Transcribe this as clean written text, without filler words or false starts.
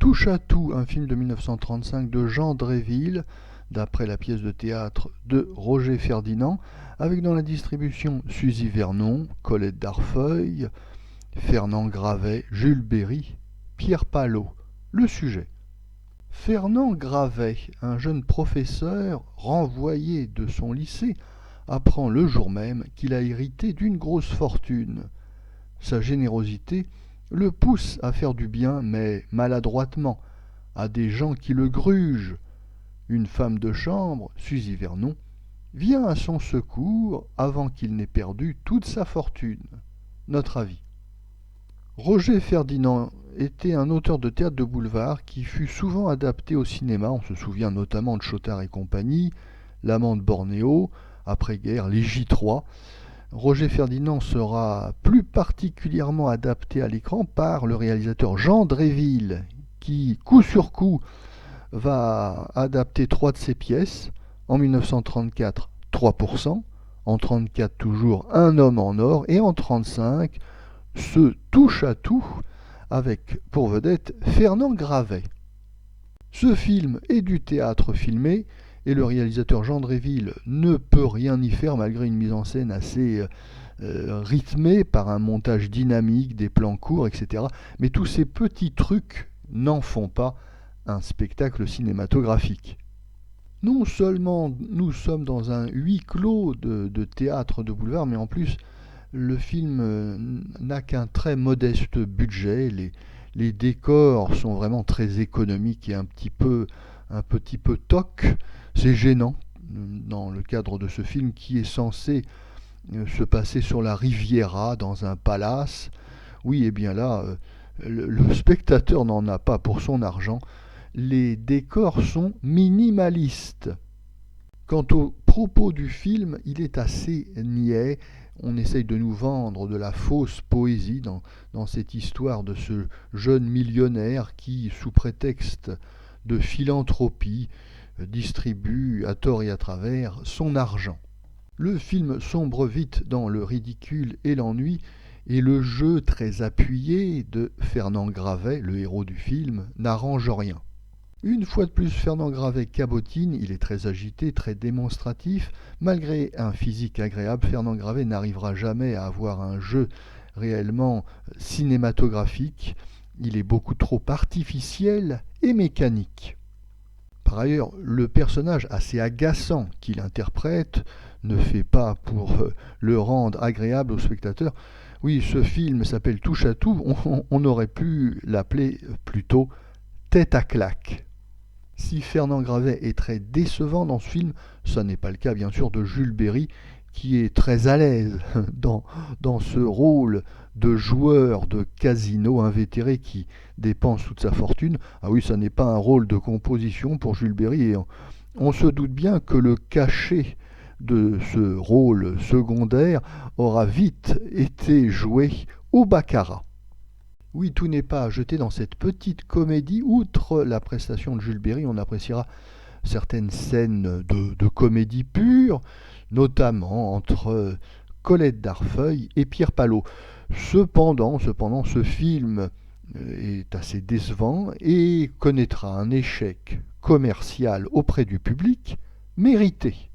Touche à tout, un film de 1935 de Jean Dréville, d'après la pièce de théâtre de Roger Ferdinand, avec dans la distribution Suzy Vernon, Colette Darfeuil, Fernand Gravet, Jules Berry, Pierre Palot. Le sujet. Fernand Gravet, un jeune professeur renvoyé de son lycée, apprend le jour même qu'il a hérité d'une grosse fortune. Sa générosité le pousse à faire du bien, mais maladroitement, à des gens qui le grugent. Une femme de chambre, Suzy Vernon, vient à son secours avant qu'il n'ait perdu toute sa fortune. Notre avis. Roger Ferdinand était un auteur de théâtre de boulevard qui fut souvent adapté au cinéma. On se souvient notamment de Chotard et compagnie, L'amant de Bornéo, après-guerre, Les J3. Roger Ferdinand sera plus particulièrement adapté à l'écran par le réalisateur Jean Dréville, qui, coup sur coup, va adapter 3 de ses pièces. En 1934, 3%, en 1934 toujours Un homme en or, et en 1935, ce touche à tout, avec pour vedette Fernand Gravet. Ce film est du théâtre filmé, et le réalisateur Jean Dréville ne peut rien y faire malgré une mise en scène assez rythmée par un montage dynamique, des plans courts, etc. Mais tous ces petits trucs n'en font pas un spectacle cinématographique. Non seulement nous sommes dans un huis clos de théâtre de boulevard, mais en plus le film n'a qu'un très modeste budget. Les décors sont vraiment très économiques et un petit peu toc. C'est gênant dans le cadre de ce film qui est censé se passer sur la Riviera, dans un palace. Oui, et bien là, le spectateur n'en a pas pour son argent. Les décors sont minimalistes. Quant au propos du film, il est assez niais. On essaye de nous vendre de la fausse poésie dans cette histoire de ce jeune millionnaire qui, sous prétexte de philanthropie, distribue à tort et à travers son argent. Le film sombre vite dans le ridicule et l'ennui, et le jeu très appuyé de Fernand Gravet, le héros du film, n'arrange rien. Une fois de plus, Fernand Gravet cabotine, il est très agité, très démonstratif. Malgré un physique agréable, Fernand Gravet n'arrivera jamais à avoir un jeu réellement cinématographique. Il est beaucoup trop artificiel et mécanique. Par ailleurs, le personnage assez agaçant qu'il interprète ne fait pas pour le rendre agréable au spectateur. Oui, ce film s'appelle Touche à tout, on aurait pu l'appeler plutôt Tête à claque. Si Fernand Gravet est très décevant dans ce film, ce n'est pas le cas bien sûr de Jules Berry, qui est très à l'aise dans ce rôle de joueur de casino invétéré qui dépense toute sa fortune. Ah oui, ça n'est pas un rôle de composition pour Jules Berry, et on se doute bien que le cachet de ce rôle secondaire aura vite été joué au baccarat. Oui, tout n'est pas à jeter dans cette petite comédie. Outre la prestation de Jules Berry, on appréciera certaines scènes de comédie pure, notamment entre Colette Darfeuil et Pierre Palot. Cependant, ce film est assez décevant et connaîtra un échec commercial auprès du public mérité.